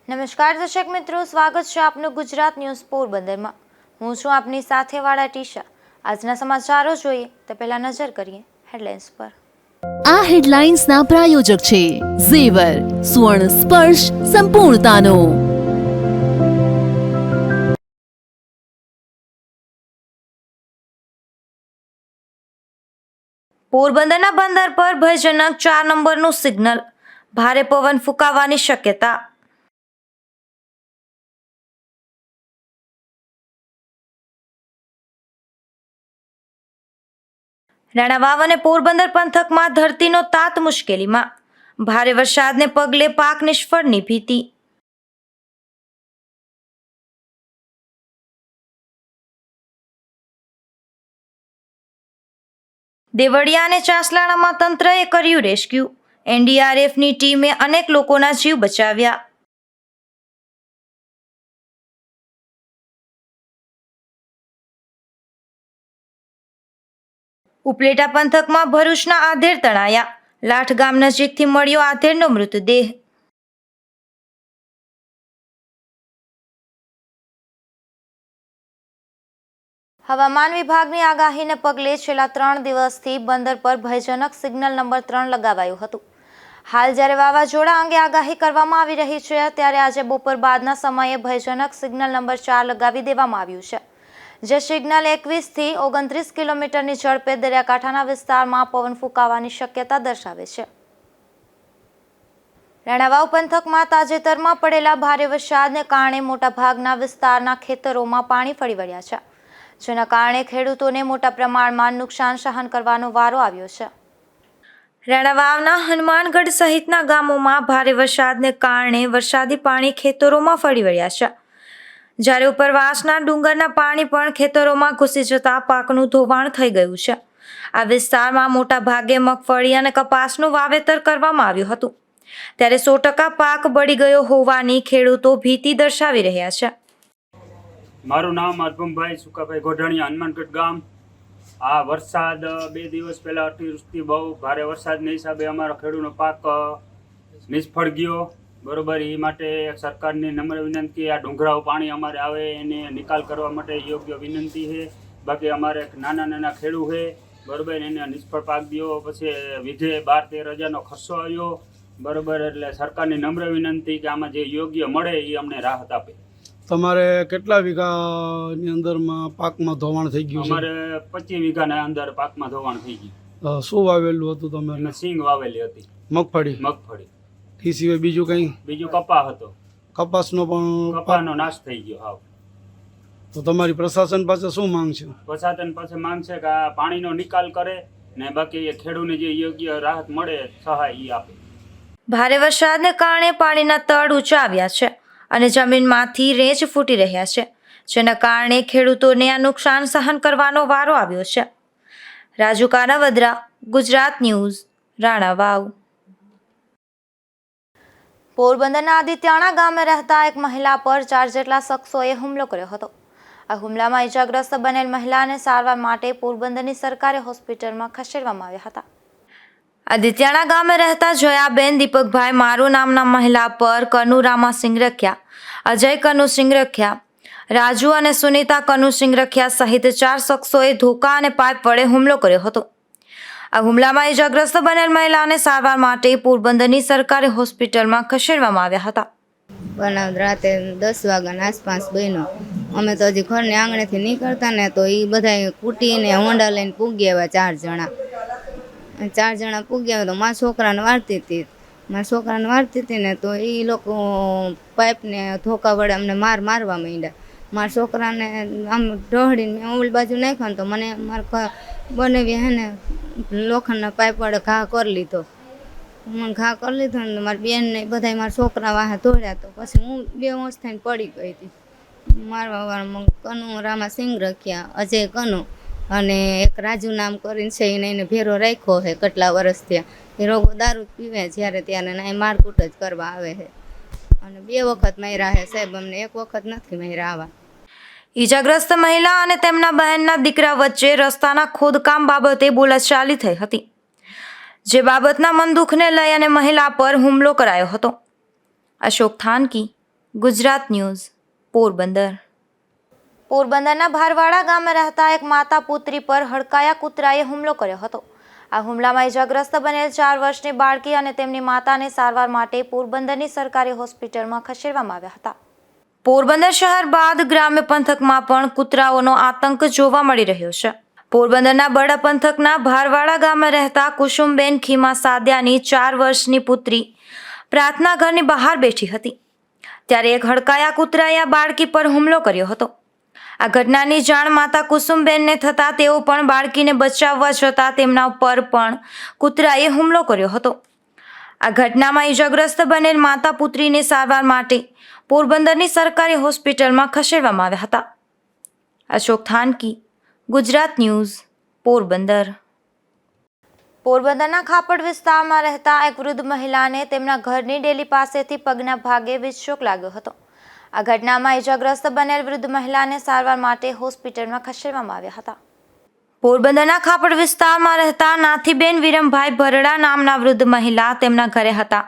નમસ્કાર દર્શક મિત્રો, સ્વાગત છે આપનું ગુજરાત ન્યૂઝ પોરબંદરમાં। હું છું આપની સાથે વાળા ટીશા। આજના સમાચારો જોઈએ તો પહેલા નજર કરીએ હેડલાઇન્સ પર। આ હેડલાઇન્સના પ્રાયોજક છે ઝેવર, સુવર્ણ સ્પર્શ સંપૂર્ણતાનો। પોરબંદરના બંદર પર ભયજનક 4 નંબરનું સિગ્નલ, ભારે પવન ફૂંકાવાની શક્યતા। રાણાવાવ અને પોરબંદર પંથકમાં ધરતીનો તાત મુશ્કેલીમાં, ભારે વરસાદને પગલે પાક નિષ્ફળની ભીતિ। દેવળિયા અને ચાસલાણામાં તંત્રએ કર્યું રેસ્ક્યુ, એનડીઆરએફની ટીમે અનેક લોકોના જીવ બચાવ્યા। ઉપલેટા પંથકમાં ભરૂચના આધેડ તણાયા, લાઠ ગામ નજીકથી મળ્યો આધેડનો મૃતદેહ। હવામાન વિભાગની આગાહીને પગલે છેલ્લા 3 દિવસથી બંદર પર ભયજનક સિગ્નલ નંબર 3 લગાવાયું હતું। હાલ જ્યારે વાવાઝોડા અંગે આગાહી કરવામાં આવી રહી છે, ત્યારે આજે બપોર બાદના સમયે ભયજનક સિગ્નલ નંબર 4 લગાવી દેવામાં આવ્યું છે, જે સિગ્નલ 21 થી 29 કિલોમીટરની ઝડપે દરિયાકાંઠાના વિસ્તારમાં પવન ફૂંકાવાની શક્યતા દર્શાવે છે। રાણાવાવ પંથકમાં તાજેતરમાં પડેલા ભારે વરસાદને કારણે મોટાભાગના વિસ્તારના ખેતરોમાં પાણી ફરી વળ્યા છે, જેના કારણે ખેડૂતોને મોટા પ્રમાણમાં નુકસાન સહન કરવાનો વારો આવ્યો છે। રાણાવાવના હનુમાનગઢ સહિતના ગામોમાં ભારે વરસાદને કારણે વરસાદી પાણી ખેતરોમાં ફરી વળ્યા છે, જ્યારે ઉપરવાસના ડુંગરના પાણી પણ ખેતરોમાં ઘૂસી જતા પાકનું ધોવાણ થઈ ગયું છે। આ વિસ્તારમાં મોટા ભાગે મગફળી અને કપાસનું વાવેતર કરવામાં આવ્યું હતું, ત્યારે 100% પાક બળી ગયો હોવાની ખેડૂતો ભીતિ દર્શાવી રહ્યા છે। મારું નામ અર્પમભાઈ સુકાભાઈ ગોઢાણીયા, હનુમાનગઢ ગામ। આ વરસાદ 2 દિવસ પહેલાં અતિવૃષ્ટિ બહુ ભારે વરસાદના હિસાબે અમારો ખેડૂતનો પાક નિષ્ફળ ગયો, બરોબર। એ માટે સરકારની નમ્ર વિનંતી, આ ડુંગરાઓ પાણી અમારે આવે એને નિકાલ કરવા માટે યોગ્ય વિનંતી છે। બાકી અમારે નાના ખેડૂત છે, બરોબર, એને નિષ્ફળ પાક દો, પછી વિધે 12-13 હજારનો ખર્ચો આવ્યો, બરોબર। એટલે સરકારની નમ્ર વિનંતી કે આમાં જે યોગ્ય મળે એ અમને રાહત આપે। તમારે કેટલા વીઘાની અંદરમાં પાકમાં ધોવાણ થઈ ગયું છે? અમારે 25 વીઘાના અંદર પાકમાં ધોવાણ થઈ ગયું। શું વાવેલું હતું તમે? અમે સિંગ વાવેલી હતી, મગફળી। એ સિવાય બીજું કંઈ? બીજું કપા હતો, કપાસનો પણ? કપાનો નાશ થઈ ગયો હાવ। તો તમારી પ્રશાસન પાસે શું માંગ છે? પ્રશાસન પાસે માંગ છે કે આ પાણીનો નિકાલ કરે ને બાકી ખેડૂતને જે યોગ્ય રાહત મળે, સહાય એ આપે। ભારે વરસાદને કારણે પાણીના તળ ઊંચા આવ્યા છે અને જમીનમાંથી રેંચ ફૂટી રહ્યા છે, જેના કારણે ખેડૂતોને આ નુકસાન સહન કરવાનો વારો આવ્યો છે। રાજુ કાનાવદરા, ગુજરાત ન્યૂઝ, રાણાવાવ। પોરબંદરના આદિત્યાણા ગામે રહેતા એક મહિલા પર 4 જેટલા શખ્સોએ હુમલો કર્યો હતો। આ હુમલામાં ઇજાગ્રસ્ત બનેલ મહિલાને સારવાર માટે પોરબંદરની સરકારી હોસ્પિટલમાં ખસેડવામાં આવ્યા હતા। આદિત્યાણા ગામે રહેતા જયાબેન દીપકભાઈ મારુ નામના મહિલા પર કનુ રામાસિંહ રખિયા, અજય કનુ સિંહ રખિયા, રાજુ અને સુનીતા કનુ સિંહ રખિયા સહિત 4 શખ્સોએ ધોકા અને પાઇપ વડે હુમલો કર્યો હતો। આ હુમલામાં ઇજાગ્રસ્ત બનેલ મહિલાને સારવાર માટે પોરબંદરની સરકારી હોસ્પિટલમાં ખસેડવામાં આવ્યા હતા। બનાવ રાતે 10 વાગ્યાના આસપાસ બન્યો। અમે તો હજી ઘરને આંગણેથી નીકળતા ને તો એ બધા કૂટીને હોંડા લઈને પૂગી આવ્યા 4 જણા। 4 જણા પૂગ્યા તો મારા છોકરાને વારતી હતી ને તો એ લોકો પાઇપને ધોકા વડે અમને મારવા માંડ્યા। મારા છોકરાને આમ ઢોળીને મેં ઓલી બાજુ નાખ્યો ને તો મને મારા બનેવી હે ને લોખંડના પાઇપ વડે ઘા કરી લીધો। મને ઘા કરી લીધો ને મારી બેનને બધા મારા છોકરા વાહે દોડ્યા, તો પછી હું બેહોશ થઈને પડી ગઈ હતી। મારવા વાળામાં કનુ રામાસિંહ રખિયા, અજય કનુ અને એક રાજુ નામ કરીને છે, એને ભેરો રાખ્યો છે કેટલા વર્ષથી। એ રોગો દારૂ પીવે જ્યારે ત્યારે એ મારકૂટ જ કરવા આવે છે અને 2 વખત માર્યા છે સાહેબ, અમને 1 વખત નથી માર્યા આવા। ઈજાગ્રસ્ત મહિલા અને તેમના બહેનના દીકરા વચ્ચે રસ્તાના ખોદકામ બાબતે બોલાચાલી થઈ હતી, જે બાબતના મન દુઃખને લઈ અને મહિલા પર હુમલો કરાયો હતો। અશોક થાનકી, ગુજરાત ન્યૂઝ પોરબંદર. પોરબંદરના ભારવાડા ગામે રહેતા એક માતા પુત્રી પર હડકાયા કૂતરાએ હુમલો કર્યો હતો. આ હુમલામાં ઇજાગ્રસ્ત બનેલ 4 વર્ષની બાળકી અને તેમની માતાને સારવાર માટે પોરબંદરની સરકારી હોસ્પિટલમાં ખસેડવામાં આવ્યા હતા. પોરબંદર શહેર બાદ ગ્રામ્ય પંથકમાં પણ કૂતરાઓનો આતંક જોવા મળી રહ્યો છે. પોરબંદરના બડા પંથકના ભારવાડા ગામે રહેતા કુસુમબેન ખીમા સાદિયાની 4 વર્ષની પુત્રી પ્રાર્થના ઘરની બહાર બેઠી હતી. ત્યારે એક હડકાયા કૂતરાએ આ બાળકી પર હુમલો કર્યો હતો. આ ઘટનાની જાણ માતા કુસુમબેનને થતાં તેઓ પણ બાળકીને બચાવવા જતાં તેમના ઉપર પણ કૂતરાએ હુમલો કર્યો હતો. આ ઘટનામાં ઇજાગ્રસ્ત બનેલ માતા પુત્રીને સારવાર માટે પોરબંદરની સરકારી હોસ્પિટલમાં ખસેડવામાં આવ્યા હતા. અશોક થાનકી, ગુજરાત ન્યૂઝ, પોરબંદર. પોરબંદરના ખાપડ વિસ્તારમાં રહેતા એક વૃદ્ધ મહિલાને તેમના ઘરની ડેલી પાસેથી પગના ભાગે વીજશોક લાગ્યો હતો. આ ઘટનામાં ઇજાગ્રસ્ત બનેલ વૃદ્ધ મહિલાને સારવાર માટે હોસ્પિટલમાં ખસેડવામાં આવ્યા હતા. પોરબંદરના ખાપડ વિસ્તારમાં રહેતા નાથીબેન વિરમભાઈ ભરડા નામના વૃદ્ધ મહિલા તેમના ઘરે હતા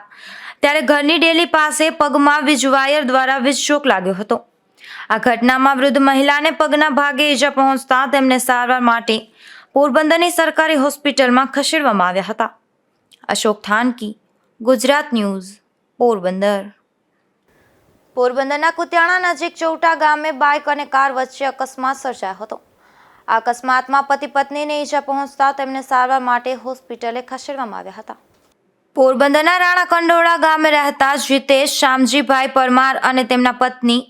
ત્યારે ઘરની ડેલી પાસે પગમાં વીજવાયર દ્વારા વીજશોક લાગ્યો હતો. આ ઘટનામાં વૃદ્ધ મહિલાને પગના ભાગે ઈજા પહોંચતા તેમને સારવાર માટે પોરબંદરની સરકારી હોસ્પિટલમાં ખસેડવામાં આવ્યા હતા. અશોક થાનકી, ગુજરાત ન્યૂઝ, પોરબંદર. પોરબંદરના કુતિયાણા નજીક ચૌટા ગામે બાઇક અને કાર વચ્ચે અકસ્માત સર્જાયો હતો. આ અકસ્માતમાં પતિ પત્નીને ઈજા પહોંચતા તેમને સારવાર માટે હોસ્પિટલે ખસેડવામાં આવ્યા હતા. પોરબંદરના રાણા કંડોળા ગામે રહેતા જીતેશ શામજીભાઈ પરમાર અને તેમના પત્ની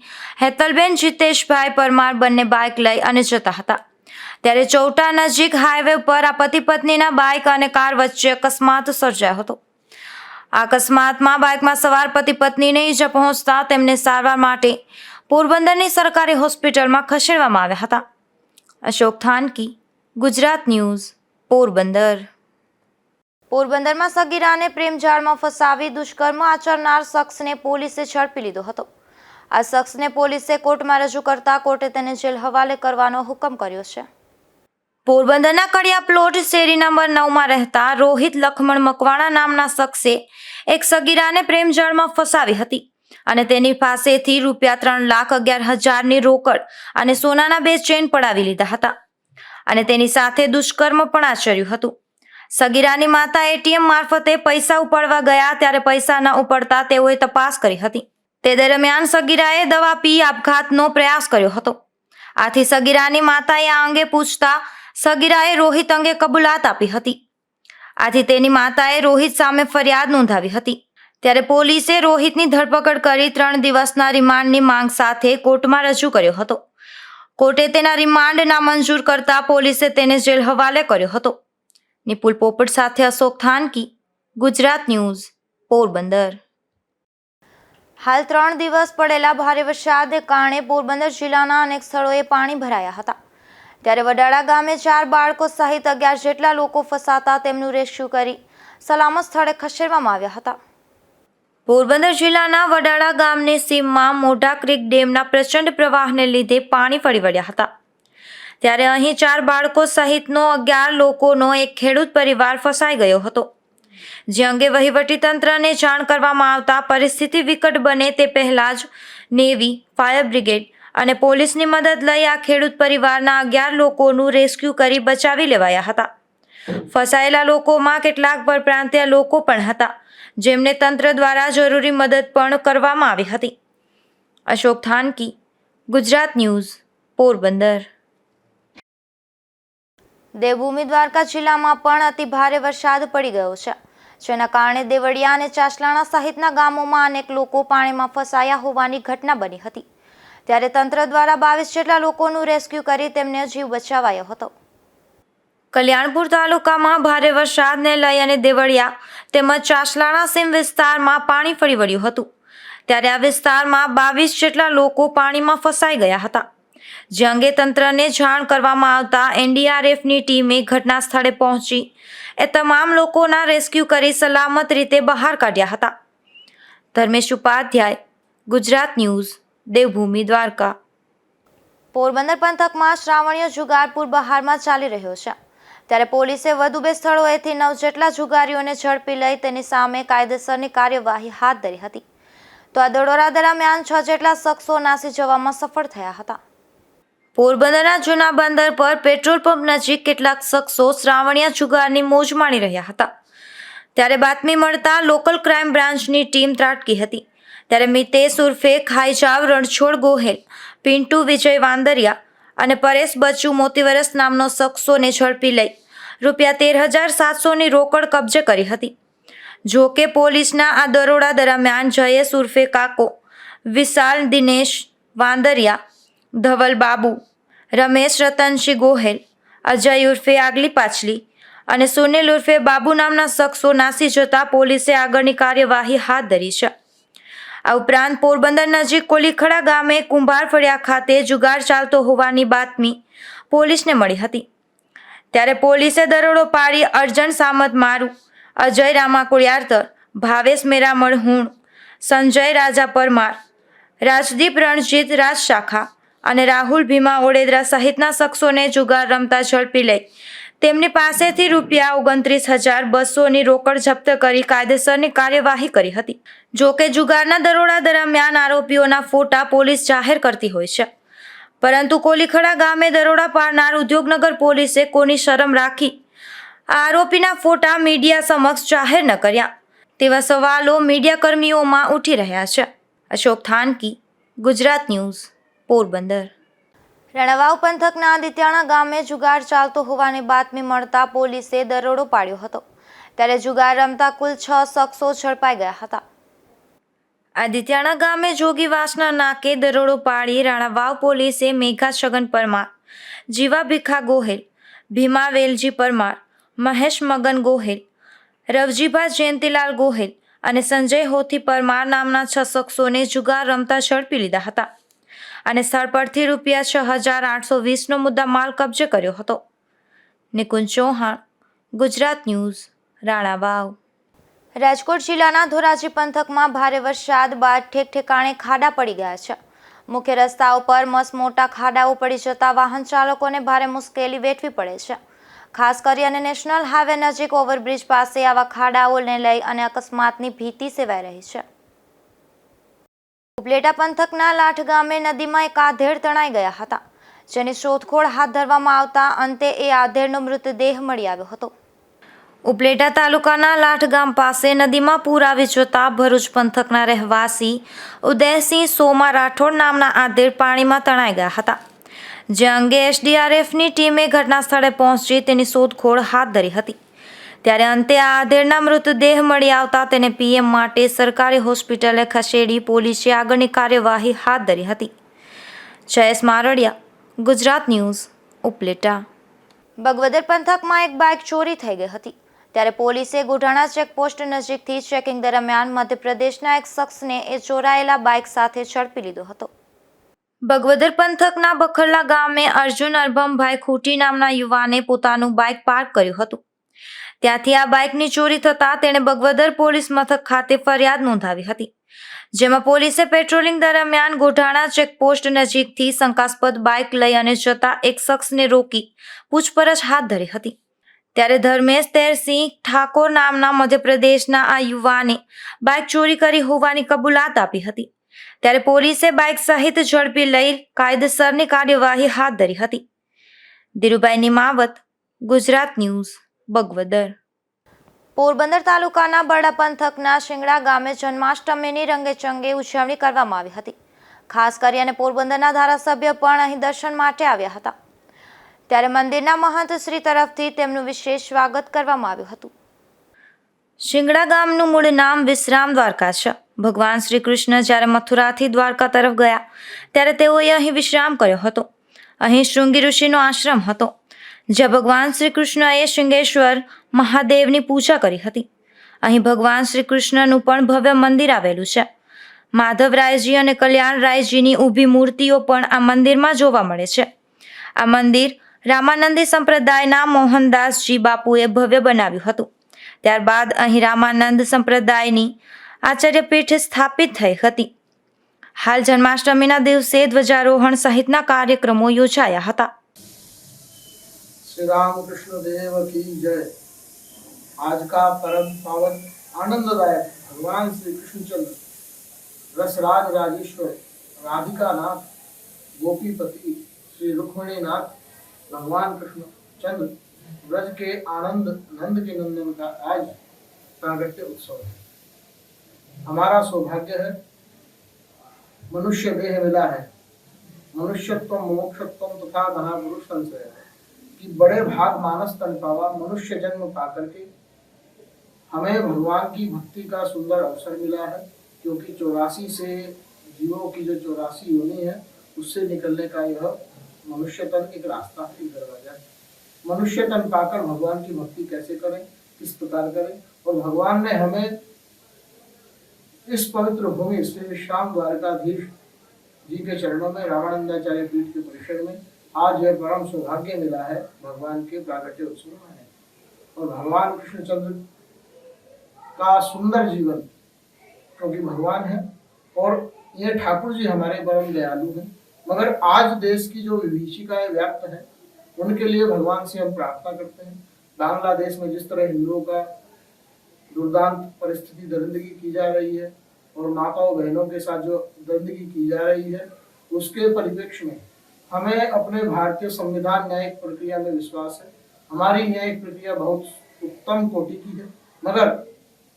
હેતલબેન જીતેશભાઈ પરમાર બંને બાઇક લઈ અને જતા હતા ત્યારે ચૌટા નજીક હાઈવે પર આ પતિ પત્નીના બાઇક અને કાર વચ્ચે અકસ્માત સર્જાયો હતો. આ અકસ્માતમાં બાઇકમાં સવાર પતિ પત્નીને ઈજા પહોંચતા તેમને સારવાર માટે પોરબંદરની સરકારી હોસ્પિટલમાં ખસેડવામાં આવ્યા હતા. અશોક થાનકી, ગુજરાત ન્યૂઝ, પોરબંદર. પોરબંદરમાં સગીરાને પ્રેમજાળમાં ફસાવી દુષ્કર્મ આચરનાર શખ્સને પોલીસે ઝડપી લીધો હતો. આ શખ્સને પોલીસે કોર્ટમાં રજૂ કરતા કોર્ટે તેને જેલ હવાલે કરવાનો હુકમ કર્યો છે. પોરબંદરના કડિયા પ્લોટ શેરી નંબર 9માં રહેતા રોહિત લખમણ મકવાણા નામના શખ્સે એક સગીરાને પ્રેમજાળમાં ફસાવી હતી અને તેની પાસેથી ₹3,11,000ની રોકડ અને સોનાના 2 ચેન પડાવી લીધા હતા અને તેની સાથે દુષ્કર્મ પણ આચર્યું હતું. સગીરાની માતા એટીએમ મારફતે પૈસા ઉપાડવા ગયા ત્યારે પૈસા ન ઉપડતા તેઓએ તપાસ કરી હતી. તે દરમિયાન સગીરાએ દવા પી આપઘાતનો પ્રયાસ કર્યો હતો. આથી સગીરાની માતાએ આ અંગે પૂછતા સગીરાએ રોહિત અંગે કબૂલાત આપી હતી. આથી તેની માતાએ રોહિત સામે ફરિયાદ નોંધાવી હતી. ત્યારે પોલીસે રોહિતની ધરપકડ કરી 3 દિવસના રિમાન્ડની માંગ સાથે કોર્ટમાં રજૂ કર્યો હતો. કોર્ટે તેના રિમાન્ડ નામંજૂર કરતા પોલીસે તેને જેલ હવાલે કર્યો હતો. નિપુલ પોપટ સાથે અશોક થાનકી, ગુજરાત ન્યૂઝ, પોરબંદર. હાલ 3 દિવસ પડેલા ભારે વરસાદને કારણે પોરબંદર જિલ્લાના અનેક સ્થળોએ પાણી ભરાયા હતા ત્યારે વડાળા ગામે 4 બાળકો સહિત 11 જેટલા લોકો ફસાતા તેમનું રેસ્ક્યુ કરી સલામત સ્થળે ખસેડવામાં આવ્યા હતા. પોરબંદર જિલ્લાના વડાળા ગામની સીમમાં મોઢા ક્રીક ડેમના પ્રચંડ પ્રવાહને લીધે પાણી ફરી વળ્યા હતા ત્યારે અહીં 4 બાળકો સહિતનો 11 લોકોનો એક ખેડૂત પરિવાર ફસાઈ ગયો હતો. જે અંગે વહીવટીતંત્રને જાણ કરવામાં આવતા પરિસ્થિતિ વિકટ બને તે પહેલા જ નેવી, ફાયર બ્રિગેડ અને પોલીસની મદદ લઈ આ ખેડૂત પરિવારના 11 લોકોનું રેસ્ક્યુ કરી બચાવી લેવાયા હતા. ફસાયેલા લોકોમાં કેટલાક પરપ્રાંતીય લોકો પણ હતા જેમને તંત્ર દ્વારા જરૂરી મદદ પણ કરવામાં આવી હતી. અશોક થાનકી, ગુજરાત ન્યૂઝ, પોરબંદર. દેવભૂમિ દ્વારકા જિલ્લામાં પણ અતિ ભારે વરસાદ પડી ગયો છે જેના કારણે દેવળિયા અને ચાસલાણા સહિતના ગામોમાં અનેક લોકો પાણીમાં ફસાયા હોવાની ઘટના બની હતી ત્યારે તંત્ર દ્વારા 22 જેટલા લોકોનું રેસ્ક્યુ કરી તેમને જીવ બચાવાયો હતો. કલ્યાણપુર તાલુકામાં ભારે વરસાદને લઈ અને દેવળિયા તેમજ ચાસલાણા સીમ વિસ્તારમાં પાણી ફરી વળ્યું હતું ત્યારે આ વિસ્તારમાં 22 જેટલા લોકો પાણીમાં ફસાઈ ગયા હતા. જે અંગે તંત્રને જાણ કરવામાં આવતા એનડીઆરએફની ટીમે ઘટના સ્થળે પહોંચી એ તમામ લોકોના રેસ્ક્યુ કરી સલામત રીતે બહાર કાઢ્યા હતા. ધર્મેશ ઉપાધ્યાય, ગુજરાત ન્યૂઝ, દેવભૂમિ દ્વારકા. પોરબંદર પંથકમાં શ્રાવણીય જુગારપુર બહારમાં ચાલી રહ્યો છે ત્યારે પોલીસે વધુ 2 સ્થળોએથી 9 જેટલા જુગારીઓને ઝડપી લઈ તેની સામે કાયદેસરની કાર્યવાહી હાથ ધરી હતી. તો આ દરોડા દરમિયાન 6 જેટલા શખ્સો નાસી જવામાં સફળ થયા હતા. પોરબંદરના જૂના બંદર પર પેટ્રોલ પંપ નજીક કેટલાક શખ્સો શ્રાવણીયા જુગારની મોજ માણી રહ્યા હતા. ત્યારે બાતમી મળતા લોકલ ક્રાઇમ બ્રાન્ચની ટીમ ત્રાટકી હતી. ત્યારે મિતેશ ઉર્ફે ખાઈજાવ રણછોડ ગોહેલ, પિન્ટુ વિજય વાંદરિયા અને પરેશ બચ્ચુ મોતીવરસ નામનો શખ્સોને ઝડપી લઈ ₹13,700ની રોકડ કબજે કરી હતી. જો કે પોલીસના આ દરોડા દરમિયાન જયેશ ઉર્ફે કાકો, વિશાલ દિનેશ વાંદરિયા, ધવલ બાબુ, રમેશ રતનસિંહ ગોહેલ, અજય ઉર્ફે આગલી પાછલી અને સુનિલ ઉર્ફે બાબુ નામના શખ્સો નાસી જતા પોલીસે આગળની કાર્યવાહી હાથ ધરી છે. આ ઉપરાંત પોરબંદર નજીક કોલીખડા ગામે કુંભાર ફળિયા ખાતે જુગાર ચાલતો હોવાની બાતમી પોલીસને મળી હતી. ત્યારે પોલીસે દરોડો પાડી અર્જન સામત મારુ, અજય રામાકોળિયારતર, ભાવેશ મેરામણ હુણ, સંજય રાજા પરમાર, રાજદીપ રણજીત રાજશાખા અને રાહુલ ભીમા ઓડેદરા સહિતના શખ્સોને જુગાર રમતા ઝડપી લઈ તેમની પાસેથી ₹29,200ની રોકડ જપ્ત કરી કાયદેસરની કાર્યવાહી કરી હતી. જો કે જુગારના દરોડા દરમિયાન આરોપીઓના ફોટા પોલીસ જાહેર કરતી હોય છે, પરંતુ કોલીખડા ગામે દરોડા પાડનાર ઉદ્યોગનગર પોલીસે કોની શરમ રાખી આરોપીના ફોટા મીડિયા સમક્ષ જાહેર ન કર્યા તેવા સવાલો મીડિયા કર્મીઓમાં ઉઠી રહ્યા છે. અશોક થાનકી, ગુજરાત ન્યૂઝ, પોરબંદર. રણવાવ પંથકના આદિત્યાણા ગામે જુગાર ચાલતો હોવાની બાતમી મળતા પોલીસે દરોડો પાડ્યો હતો. ત્યારે જુગાર રમતા કુલ 6 શખ્સો ઝડપાઈ ગયા હતા. આદિત્યાણા ગામે જોગીવાસના નાકે દરોડો પાડી રાણાવાવ પોલીસે મેઘા છગન પરમાર, જીવા ભીખા ગોહેલ, ભીમા વેલજી પરમાર, મહેશ મગન ગોહેલ, રવજીભા જયંતિલાલ ગોહેલ અને સંજય હોથી પરમાર નામના 6 શખ્સોને જુગાર રમતા ઝડપી લીધા હતા અને સ્થળ પરથી ₹6,820નો મુદ્દામાલ કબજે કર્યો હતો. નિકુંજ ચૌહાણ, ગુજરાત ન્યૂઝ, રાણાવાવ. રાજકોટ જિલ્લાના ધોરાજી પંથકમાં ભારે વરસાદ બાદ ઠેક ઠેકાણે ખાડા પડી ગયા છે. મુખ્ય રસ્તાઓ પર મસમોટા ખાડાઓ પડી જતા વાહન ચાલકોને ભારે મુશ્કેલી વેઠવી પડે છે. ખાસ કરીને નેશનલ હાઈવે નજીક ઓવરબ્રિજ પાસે આવા ખાડાઓને લઈ અને અકસ્માતની ભીતિ સેવાઈ રહી છે. ઉપલેટા પંથકના લાઠ ગામે નદીમાં એક આધેડ તણાઈ ગયા હતા, જેની શોધખોળ હાથ ધરવામાં આવતા અંતે એ આધેડનો મૃતદેહ મળી આવ્યો હતો. ઉપલેટા તાલુકાના લાઠ ગામ પાસે નદીમાં પૂર આવી જતા ભરૂચ પંથકના રહેવાસી ઉદયસિંહ સોમા રાઠોડ નામના આધેડ પાણીમાં તણાઈ ગયા હતા, જે અંગે SDRFની ટીમે ઘટના સ્થળે પહોંચી તેની શોધખોળ હાથ ધરી હતી. ત્યારે અંતે આ આધેડના મૃતદેહ મળી આવતા તેને PM માટે સરકારી હોસ્પિટલે ખસેડી પોલીસે આગળની કાર્યવાહી હાથ ધરી હતી. જયેશ મારડિયા, ગુજરાત ન્યૂઝ, ઉપલેટા. બગવદર પંથકમાં એક બાઇક ચોરી થઈ ગઈ હતી. ત્યારે પોલીસે ગોઢાણા ચેકપોસ્ટ નજીકથી ચેકિંગ દરમિયાન મધ્યપ્રદેશના એક શખ્સને એ ચોરાયેલા બાઇક સાથે ઝડપી લીધો હતો. બગવદર પંથકના બખરલા ગામે અર્જુન અરભમભાઈ ખૂટી નામના યુવાને પોતાનું બાઇક પાર્ક કર્યું હતું. ત્યાંથી આ બાઇકની ચોરી થતાં તેણે બગવદર પોલીસ મથક ખાતે ફરિયાદ નોંધાવી હતી, જેમાં પોલીસે પેટ્રોલિંગ દરમિયાન ગોઢાણા ચેકપોસ્ટ નજીકથી શંકાસ્પદ બાઇક લઈ અને જતા એક શખ્સને રોકી પૂછપરછ હાથ ધરી હતી. ત્યારે ધર્મેશ તેરસિંહ ઠાકોર નામના મધ્યપ્રદેશના આ યુવાને બાઇક ચોરી કરી હોવાની કબૂલાત આપી હતી. ત્યારે પોલીસે બાઇક સહિત ઝડપી લઈ કાયદેસરની કાર્યવાહી હાથ ધરી હતી. ધીરુભાઈ નિમાવત, ગુજરાત ન્યૂઝ, બગવદર. પોરબંદર તાલુકાના બરડા પંથકના શિંગડા ગામે જન્માષ્ટમીની રંગેચંગે ઉજવણી કરવામાં આવી હતી. ખાસ કરીને પોરબંદરના ધારાસભ્ય પણ અહીં દર્શન માટે આવ્યા હતા. ત્યારે મંદિરના મહંત શ્રી તરફથી તેમનું વિશેષ સ્વાગત કરવામાં આવ્યું હતું. શિંગડા ગામનું મૂળ નામ વિશ્રામ દ્વારકા છે. ભગવાન શ્રી કૃષ્ણ જ્યારે મથુરાથી દ્વારકા તરફ ગયા ત્યારે તેઓએ અહીં વિશ્રામ કર્યો હતો. અહીં શૃંગી ઋષિનો આશ્રમ હતો, જ્યાં ભગવાન શ્રી કૃષ્ણએ શૃંગેશ્વર મહાદેવની પૂજા કરી હતી. અહીં ભગવાન શ્રી કૃષ્ણનું પણ ભવ્ય મંદિર આવેલું છે. માધવરાયજી અને કલ્યાણરાયજીની ઊભી મૂર્તિઓ પણ આ મંદિરમાં જોવા મળે છે. આ મંદિર રામાનંદી સંપ્રદાયના મોહનદાસજી બાપુએ ભવ્ય બનાવ્યું હતું. ત્યારબાદ અહીં રામાનંદ સંપ્રદાયની આચાર્યપીઠ સ્થાપિત થઈ હતી. હાલ જન્માષ્ટમીના દિવસે ધ્વજારોહણ સહિતના કાર્યક્રમો યોજાયા હતા. श्री रामकृष्ण देव की जय। आज का परम पावन आनंददायक भगवान श्री कृष्णचंद्र रसराज राजेश्वर राधिका नाथ गोपीपति श्री रुक्मिणी नाथ भगवान कृष्ण चंद्र ब्रज के आनंद नंद के नंदन का आज प्रागट्य उत्सव है। हमारा सौभाग्य है, मनुष्य देह मिला है, मनुष्यत्व मोक्षत्व तथा महापुरुष संशय है कि बड़े भाग मानस तन पावा मनुष्य जन्म पाकर के हमें भगवान की भक्ति का सुंदर अवसर मिला है। क्योंकि 84 से जीवों की जो 84 योनि है उससे निकलने का यह मनुष्य तन एक रास्ता है, एक दरवाजा है। मनुष्य तन पाकर भगवान की भक्ति कैसे करें, किस प्रकार करें, और भगवान ने हमें इस पवित्र भूमि श्री विश्राम द्वारकाधीश जी के चरणों में रामानंदाचार्य पीठ के परिसर में आज यह परम सौभाग्य मिला है भगवान के प्रागट्य उत्सव में। और भगवान कृष्णचंद्र का सुंदर जीवन, क्योंकि भगवान है और ये ठाकुर जी हमारे परम दयालु हैं, मगर आज देश की जो विभीषिकाएं व्याप्त है उनके लिए भगवान से हम प्रार्थना करते हैं। बांग्लादेश में जिस तरह हिंदुओं का दुर्दांत परिस्थिति दरिंदगी की जा रही है और माताओं बहनों के साथ जो दरिंदगी की जा रही है, उसके परिप्रेक्ष्य में हमें अपने भारतीय संविधान न्यायिक प्रक्रिया में विश्वास है। हमारी न्यायिक प्रक्रिया बहुत उत्तम कोटि की है, मगर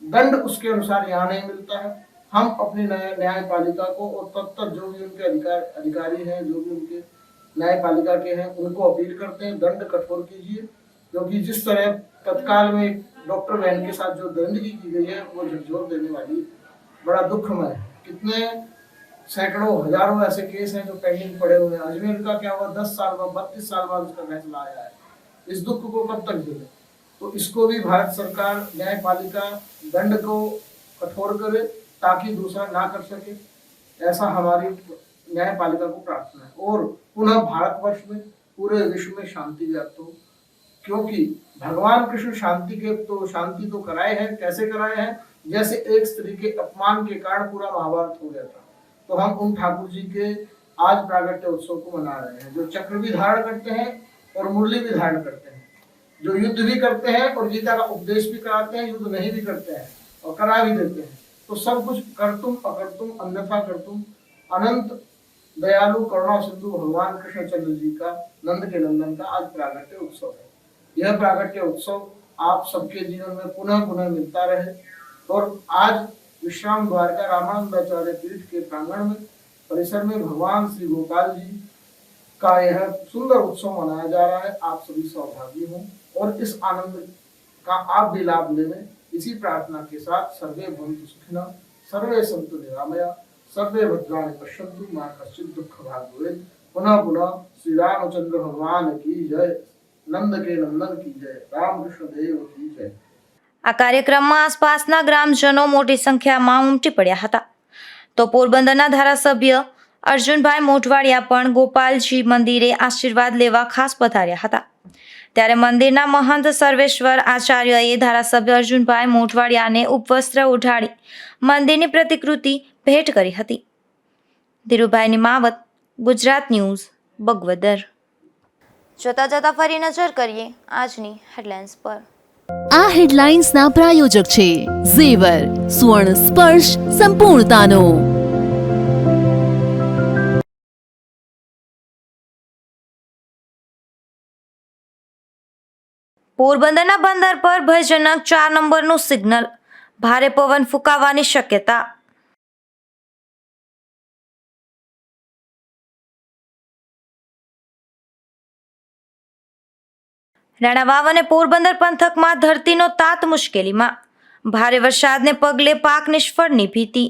दंड उसके अनुसार यहाँ नहीं मिलता है। हम अपनी न्यायपालिका को और तब तक जो भी उनके अधिकारी हैं, जो भी उनके न्यायपालिका के हैं, उनको अपील करते हैं दंड कठोर कीजिए। क्योंकि जिस तरह तत्काल में डॉक्टर बहन के साथ जो दरिंदगी की गई है वो झकझोर देने वाली, बड़ा दुखमय है। कितने सैकड़ों हजारों ऐसे केस हैं जो पेंडिंग पड़े हुए हैं। अजमेर का क्या हुआ, 10 साल बाद 32 साल बाद उसका फैसला आया है। इस दुख को कब तक झेले? तो इसको भी भारत सरकार न्यायपालिका दंड को कठोर करे ताकि दूसरा ना कर सके, ऐसा हमारी न्यायपालिका को प्रार्थना है। और पुनः भारतवर्ष में पूरे विश्व में शांति व्याप्त हो, क्योंकि भगवान कृष्ण शांति तो कराए हैं। कैसे कराए हैं? जैसे एक स्त्री के अपमान के कारण पूरा महाभारत हो गया था, तो हम उन ठाकुर जी के आज प्रागट्य उत्सव को मना रहे हैं, जो चक्र भी धारण करते हैं और मुरली भी धारण करते हैं, जो युद्ध भी करते हैं और गीता का उपदेश भी कराते हैं, युद्ध नहीं भी करते हैं और करा भी देते हैं। तो सब कुछ कर्तुम अकर्तुम अन्यथा कर्तुम अनंत दयालु करुणा सिंधु भगवान कृष्णचंद्र जी का नंद के नंदन का आज प्रागट्य उत्सव है। यह प्रागट्य उत्सव आप सबके जीवन में पुनः पुनः मिलता रहे। और आज विश्राम द्वारका रामानंदाचार्य पीठ के प्रांगण में परिसर में भगवान श्री गोपाल जी का यह सुंदर उत्सव मनाया जा रहा है। आप सभी सौभागी हों और इस आनंद का आप भी लाभ ले लें। इसी प्रार्थना के साथ सर्वे भवन्तु सुखिनः, सर्वे सन्तु निरामया, सर्वे भद्राणि पश्यन्तु, मा कश्चित् दुःख भाग् भवेत्। पुनः पुनः श्री रामचंद्र भगवान की जय, नंद के नंदन की जय, रामकृष्ण देव की जय। આ કાર્યક્રમમાં આસપાસના ગ્રામજનો મોટી સંખ્યામાં ઉમટી પડ્યા હતા. તો પોરબંદરના ધારાસભ્ય અર્જુનભાઈ મોઢવાડિયા પણ ગોપાલજી મંદિરે આશીર્વાદ લેવા ખાસ પધાર્યા હતા. ત્યારે મંદિરના મહંત સર્વેશ્વર આચાર્યએ ધારાસભ્ય અર્જુનભાઈ મોઢવાડિયાને ઉપવસ્ત્ર ઓઢાડી મંદિરની પ્રતિકૃતિ ભેટ કરી હતી. ધીરુભાઈની માવત, ગુજરાત ન્યૂઝ, બગવદર. જોતા જોતા ફરી નજર કરીએ આજની હેડલાઇન્સ પર. આ હેડલાઇન્સના પ્રાયોજક છે ઝેવર, સુવર્ણ સ્પર્શ સંપૂર્ણતાનો. પોરબંદરના બંદર પર ભયજનક 4 નંબરનું સિગ્નલ, ભારે પવન ફૂંકાવાની શક્યતા. રાણાવાવ અને પોરબંદર પંથકમાં ધરતીનો તાત મુશ્કેલીમાં, ભારે વરસાદને પગલે પાક નિષ્ફળની ભીતિ.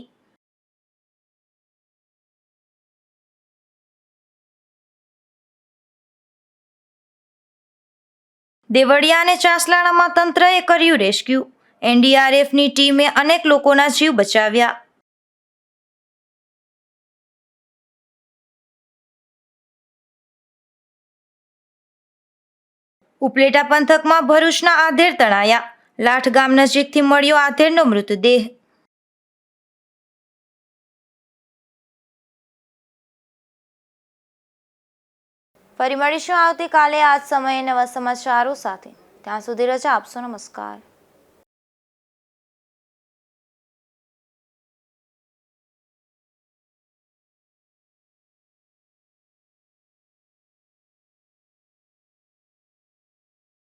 દેવળિયા અને ચાસલાણામાં તંત્રએ કર્યું રેસ્ક્યુ, એનડીઆરએફની ટીમે અનેક લોકોના જીવ બચાવ્યા. ઉપલેટા પંથકમાં ભરૂચના આધેડ તણાયા, લાઠ ગામ નજીકથી મળ્યો આધેડનો મૃતદેહ. ફરી મળીશું આવતીકાલે આ જ સમયે નવા સમાચારો સાથે. ત્યાં સુધી રજા આપશો. નમસ્કાર.